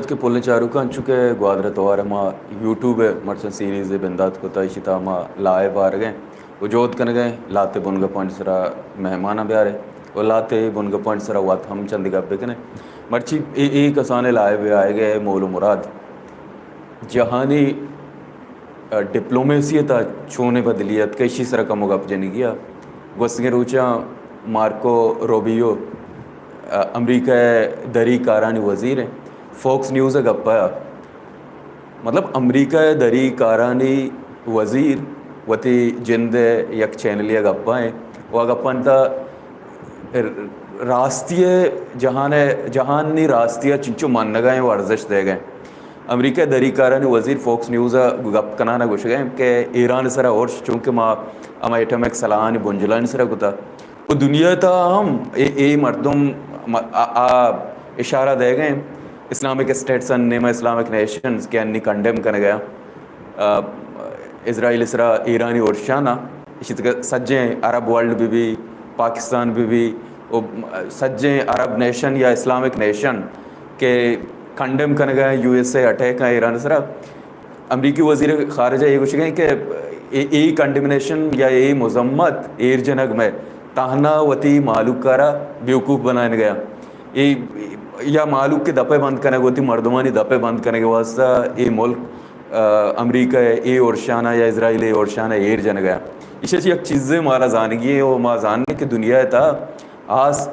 के पुल्ले चारुका अंचुके ग्वादरे तोवारे मा YouTube merchant series बिंदात को तयशिता मा लाइव आ गए वो जोत कन गए लाते बुनगा पॉइंट सरा मेहमान ब्यारे वो लाते बुनगा पॉइंट सरा वात हम चंद गप्पे कने मर्ची एक कसाने लाइव आए गए मौलू मुराद जहानी डिप्लोमेसी था छूने बदलियत कैसी सरा का मुगप जनी गया गोसगे रूचा मार्को रोबियो अमेरिका दरी कारानी वज़ीर हैं फोक्स न्यूज़ गप्पा मतलब अमेरिका दरी कारानी वज़ीर वती जिंद यक चैनलिया गप्पा है वह गप्पा राष्ट्रीय जहानी राष्ट्रीय चिंचो मान गए वर्जश दे गए अमेरिका दरी कारानी वज़ीर फोक्स न्यूज़ गप कनाना घुस गए के ईरान सरा और चूँकि माँ अमा एटमिक सलाहानी बुंजलानी सरा गुता वो दुनिया था हम ए मर्दम इशारा दे गए इस्लामिक स्टेट्स नेमा इस्लामिक नेशंस के अन्नी कंडेम कर गया इज़राइल इसरा ईरानी और शाना इसी तरह सज्जे अरब वर्ल्ड भी पाकिस्तान भी वो सज्जे अरब नेशन या इस्लामिक नेशन के कंडेम कर गए यूएसए अटैक है ईरान सरा अमरीकी वज़ीर ख़ारिजा ये कुछ गए कि कंडेमिनेशन या ये मजम्मत एर जनग में ताहना वती मालूक कारा बेवकूफ़ बनाने गया ये या मालूक के दपे बंद करने होती मर्दमानी दपे बंद करने के वास्ता ये मुल्क अमेरिका है ये और शाना या इज़राइल है और शाना एर जन गया इसे एक चीज़ें मारा जानगी है वो माँ जानने की दुनिया था आज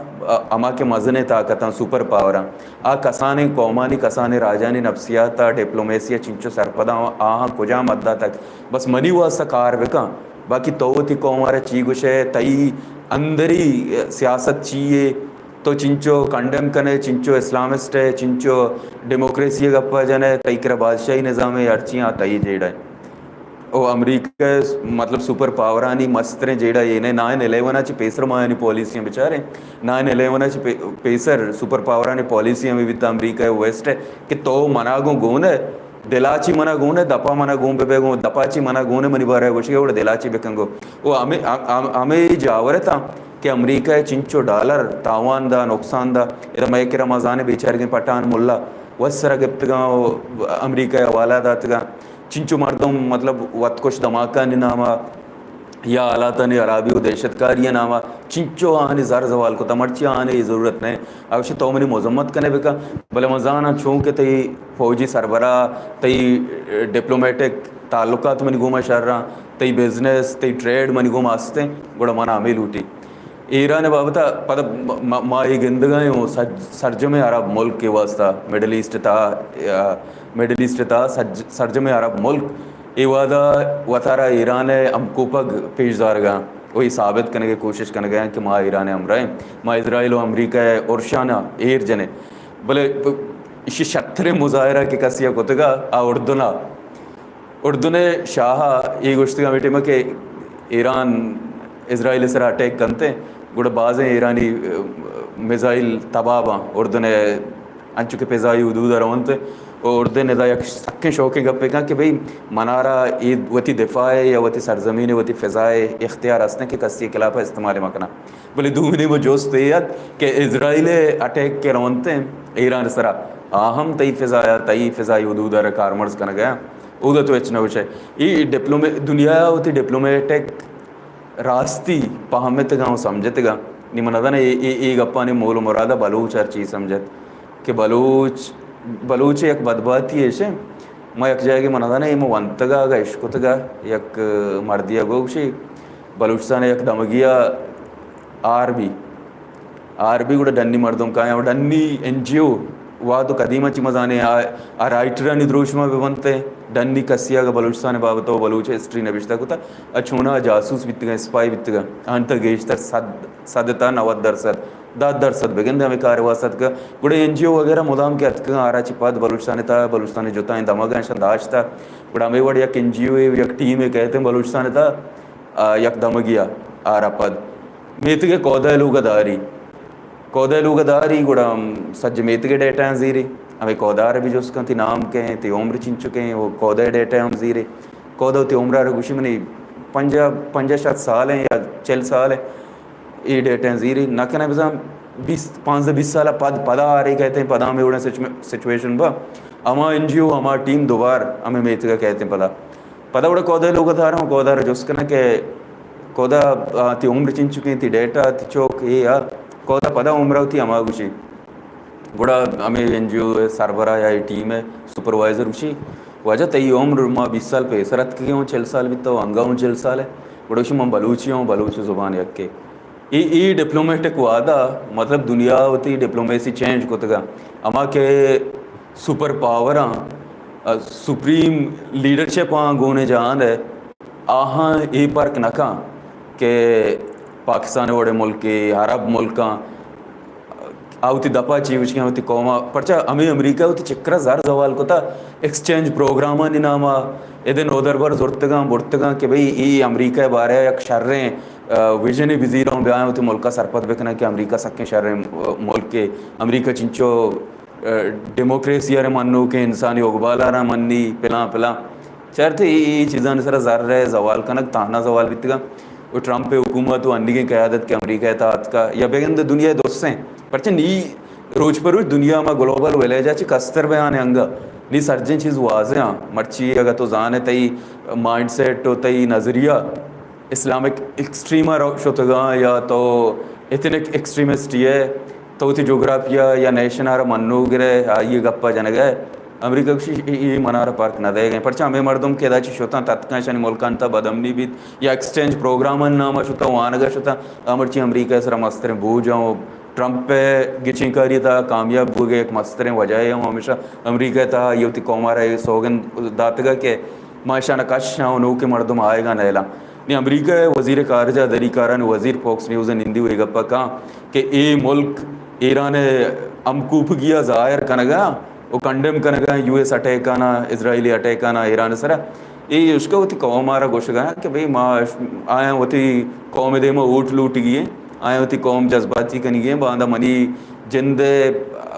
अमा के मजने ताकत सुपर पावर आ कसाने कौमानी कसाने राजानी नफ्सियात डिप्लोमेसिया चिंचो सरपदा आह कुजा मद्दा तक बस मनी वास्ता कार बेका बाकी तोती कौमारा चीगुशे तई अंदरी सियासत चाहिए तो चिंचो कंडेम कने चिंचो इस्लामिस्ट है चिंचो डेमोक्रेसी गप्पा जने तईकर बादशाही निज़ाम अर्चियाँ तई जेड़ा ओ अमेरिका मतलब सुपर पावरानी मस्तरे जेड़ा ये 9/11 पेसर मायानी पॉलिसियाँ बेचारे 9/11 पेसर सुपर पावरानी पॉलिसियाँ भी अमेरिका वेस्ट है कि तो मनागो गून है दिलाची मना गून है दपा मना गून बेगो दपाची मना गून मनी बारे कुछ दिलाची बेकंगो वो हमें जावर था कि अमेरिका चिंचो डॉलर तावान दा नुकसान दा इधर मैं कि रमज़ान बेचारे के पठान मुल्ला वसरा गिफ्तगा अमेरिका वाला दातगा चिंचो मर्दम मतलब वत कुछ धमाका नामा या आलाता ने अराबी व दहशतकारी नामा चिंचो आने ज़र जवाल को तमर्ची आने की ज़रूरत नहीं अवश्य तो मैंने मजम्मत करने बेका भले मजाना छूँ के तई फौजी सरबरा तई डिप्लोमेटिक ताल्लुकात मनी घूमा शर्रा तई बिजनेस तई ट्रेड मनी घूमा आस्ते गुड़ा मना हमें लूटी ईरान बाबता पद माँ ये गिंदगा सरजम अरब मुल्क के वास्ता मिडल ईस्ट था सरजम अरब मुल्क ये वादा वतारा ईरान अमकोपग पेशदारगा वही साबित करने की कोशिश करने गए कि माँ ईरान अमराए माँ इसराइल व अमरीका और शाना एर जने बोले इसी शत्रे मुजाहरा के कसिया कोतगा आ उर्दुने शाह ये गुश्तगा मीटे में कि ईरान इज़राइल सरा अटैक करते गुड़ बाज़े ईरानी मिज़ाइल तबाबा उर्दुने अंचु के पेज़ाई उदूद रवंत उर्दे ने यक सक्के शौक़ गप्पे का कि भाई मनारा ईद वती दिफा या वती सरजमीन वती फ़िज़ाए इख्तियार हंसने के कस्ती खिलाफ इस्तेमाल मकना बोले दूसरी वो जोस्त याद कि इज़राइल अटैक के रवंते ईरान सरा आहम तई फ़िज़ाई उदूद कारमर्स करना गया उदा तो इतना विषय ये दुनिया होती डिप्लोमेटिक रास्ती पहमतगा समझतगा निमनदा ये गप्पा ने मूल मुरादा बलूच हर चीज़ समझत कि बलूच एक बदबाती है मैं एक जाएगी मनदा ये वंतगा इश्कुतगा एक मर्दिया गोशी बलूचिस्तान एक दमगिया आरबी गुड़ा डन्नी मर्दम का डन्नी NGO वादो कदीमा चिमजाने आ राइटर निद्रोशमा भी बनते डन्नी कसियागा बलूचिस्तान बाबतो बलूच हिस्ट्री नबिश्ता कुता अछूना जासूस बित्तगा स्पाई बित्तगा अंत गेश्तर सदता 90% 10% बेगंदे हमें कारवासत का गुड़े NGO वगैरह मुदाम के अतका आरा चिपाद बलूचिस्तान जोता दमगा दाश था गुड़ा हमें वड़ यक NGO यक टीम है कहते हैं बलूचिस्तान था यक दमगिया आरा पद मेतगे कौदलूगदारी गुड़ा सज्ज मेतगे डेटा जीरे हमें कौदार भी जो उसका नाम के हैं ते उम्र चिन चुके हैं वो कौदे डेटा हम जीरे कौदा ते उम्र गुशी में 50 साल हैं या 4 साल है ये डेटा जीरे ना कहना 5 से 20 साल पदा आ रही कहते हैं पदा में उड़े सिचुएशन बा अमा NGO अमा टीम दोबार हमें मेतगा कहते हैं पदा उड़ा कौदा लोग था रहा हूँ कौदा जोस्कना के कौदा ती उम्र चिंचुकी ती डेटा ती चौक ये यार कौदा पदा उम्र थी अमा गुशी गुड़ा हमें NGO सरबरा या टीम है सुपरवाइजर उशी वजह तई उम्र माँ 20 साल पे सरत के हूँ 6 साल भी तो अंगा हूँ 6 साल है गुड़ा उशी माँ बलूची हूँ बलूची जुबान यक के ये डिप्लोमेटिक वादा मतलब दुनिया होती डिप्लोमेसी चेंज को तगा अमा के सुपर पावर सुप्रीम लीडरशिप गोने जान है आहाँ ये पर्क नका के पाकिस्तान वड़े मुल्क के अरब मुल्क आवती दपा चीवची आवती कौमा परचा हमें अमेरिका होती चक्र जार जवाल को था एक्सचेंज प्रोग्राम निनामा एदन उधर बर बुर्तगा कि भाई ये अमेरिका बारे एक शर्रे विजन विजीर ब्याह होती मुल्क सरपत बेकना कि अमेरिका सके शर्रे मुल्क के अमेरिका चिंचो डेमोक्रेसी अरे मन्नू के इंसानी उगबाला मन्नी पिला चरते ये चीज़ां सर जार रहे जवाल कनक ताना जवाल बितगा वो ट्रंप पे हुकूमत वो अन्नी की क़यादत के अमेरिका तात का या बेगंद दुनिया दोस्तें परचे नी रोज पर रोज दुनिया में ग्लोबल विलेजा ची कस्तर बयान अंग नी सर्जन चीज़ वाजे मर्ची अगर तो जान है तई माइंड सेट हो तई नज़रिया इस्लामिक एक्सट्रीमर शोतगा या तो एथनिक एक्सट्रीमिस्ट ये तो जोग्राफिया या नेशन आर मन्नू गिरे ये गप्पा जन गए अमेरिका ये मनारा पार्क न देगा परचा हमें मर्दम के दाची शोता तत्काशानी मुल्कांता बदमनी भी या एक्सचेंज प्रोग्राम नाम शोता वानगा शोता अमरची अमेरिका सर मस्तरे बूझाऊँ ट्रंप पे गिचिंग करी था कामयाब हो गए एक मस्तरे वजह हूँ हमेशा अमेरिका था युवती कौमारा ये सोगन दातगा के माशाना कश नो के मर्दम आएगा नैला नहीं अमेरिका वजीर कारजा दरी कारा वजीर फोक्स न्यूज़ हिंदी हुई गप्पा कहा कि ये मुल्क ईरान अमकूफ किया ज़ाहिर कनगा वो कंडेम कनगा US अटैक आना इसराइली अटैक आना ईरान सर ये उसका होती कौम आरा गोश गया कि भाई माँ आया होती कौम दे में ऊट लूट गई आया होती कौम जज्बाती कनी गए बांधा मनी जिंद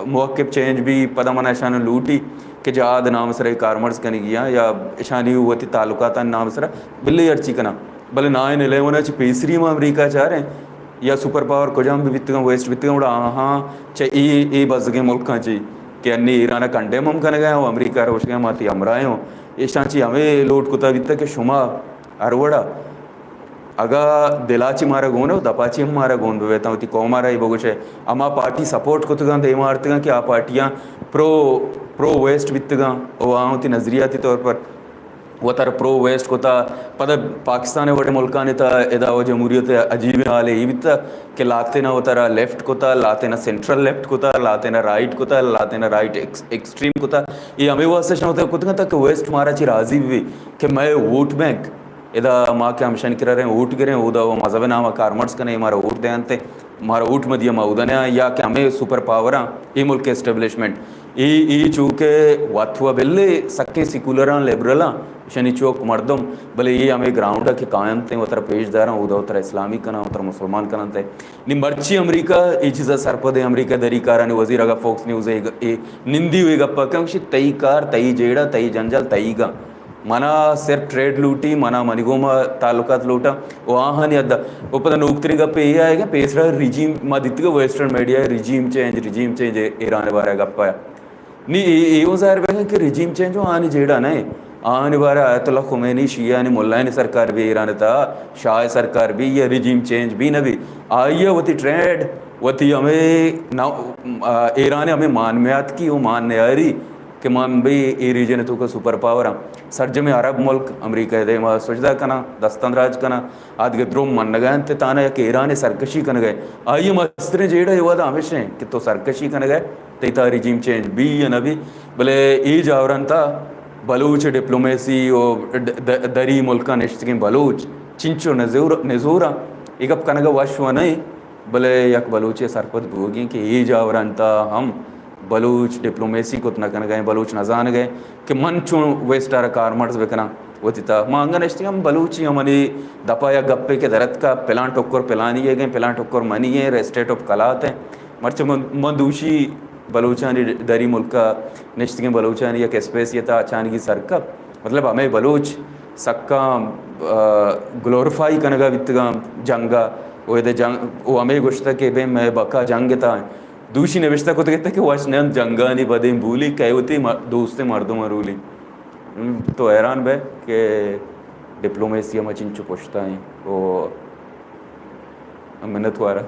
मौक़िब चेंज भी पदा मना शान लूटी कि जाद नाम सर कारमर्स कनी गया या शानी होती ताल्लुकात नाम सर बिल्ली अर्ची कना भले 9/11 पेसरी में अमेरिका चाह रहे हैं या सुपर पावर को जाम भी बितगा वेस्ट बितगा उड़ा हाँ चाहे ये बस गए मुल्क ची कि अन्नी ईरान कंडेम हम कन गए हो अमेरिका रोश गए माती अमराए हो इस चांची हमें लोट कुता बिता के शुमा अरवड़ा अगा दिलाची मारा गोन हो दपाची हम मारा गोन बेता होती कौमारा ही बगुचे अमा पार्टी सपोर्ट को तुगा दे मारतगा कि आ पार्टियाँ प्रो वेस्ट बितगा वहाँ होती नजरियाती तौर पर वो तर प्रो वेस्ट को था पता पाकिस्तान वटे मुल्का ने था एदा वो जमहूरियत अजीब हाल है ये भी था कि लाते ना वो तारा लेफ्ट को था लाते ना सेंट्रल लेफ्ट को था लाते ना राइट को था लाते ना राइट एक्सट्रीम को था ये हमें वो सेशन होता है कुछ था कि वेस्ट मारा ची राजी भी कि मैं वोट बैंक एदा माँ के हमशन कर रहे हैं वोट गिरे उदा वो मजहब नामा कारमर्स का नहीं हमारा वोट दे अंते हमारा वोट मदिया माउदने या कि हमें सुपर पावर ये मुल्क के एस्टेब्लिशमेंट ये चूके वाथुआ बिल्ले सक्के सिकुलर लिबरल शनि चौक मर्दम भले ये हमें ग्राउंड के कायम थे उतर पेशदार उदा उतर इस्लामिक कना उतर मुसलमान कना थे नि मर्ची अमेरिका ये चीज़ सरपदे अमेरिका दरी कार वजीर अगर फोक्स न्यूज़ निंदी हुई गप्पा क्योंकि तई कार तई जेड़ा तई जंजल तईगा मना सिर्फ ट्रेड लूटी मना मनिगोमा ताल्लुकात लूटा वहाँ नहीं अद्दा वो पता नौकरी गप्पे ये आएगा पेसरा रिजीम मदित्गा western media regime change Iran बारे गप्पा नी एवं ज़ाहिर है कि रिजीम चेंज हो आने जेड़ा नहीं आने बारे आयतुल्ला खुमैनी शिया ने मुल्ला ने सरकार भी ईरान था शाह सरकार भी या रिजीम चेंज भी न भी आइए वती ट्रेड वती हमें ना ईरान हमें मानमियात की वो मानने आ रही कि मान भाई ये रीजन तो का सुपर पावर सर्ज में अरब मुल्क अमेरिका दे सुजदा कना दस्तन राज कना आदि द्रोम मन गए थे ताना या कि ईरान सरकशी कन गए आइए मस्तरे जेड़ा ये वादा हमेशा कि तो सरकशी कन गए तैता रिजीम चेंज भी या नबी भले ई जावरन था बलूच डिप्लोमेसी और दरी मुल्का नेश्त बलूच चिंचो नजूरा एक अब कनगा वशव नहीं भले यक बलूचे सरपत भोगी कि ई जावरन था हम बलूच डिप्लोमेसी को न कन गए बलूच न जान गए कि मन चू वेस्टार कारमर्स बेकना वतिता मांगा नेश्त हम बलूची हमनी दपा या गप्पे के दरत का पिलान टोक्कर पिलानी है गए पिलान टोक्कर मनी है रेस्टेट ऑफ कलात है मर्च मंदूशी बलूचानी दरी मुल्का नेश्तिगे बलूचानी या स्पेसियता अचानक की सरका मतलब हमें बलूच सक्का ग्लोरीफाई कनगा वित्तगा जंगा वो जंग वो हमें गुश्ता के बे मैं बका जंग था दूसरी नविश्ता को तो कहते कि वचन जंगानी बदीम भूली कहती दोस्ते मर्दों मरूली। तो हैरान बे कि डिप्लोमेसी हम चिंचु पुछता है वो मिन्नत वारा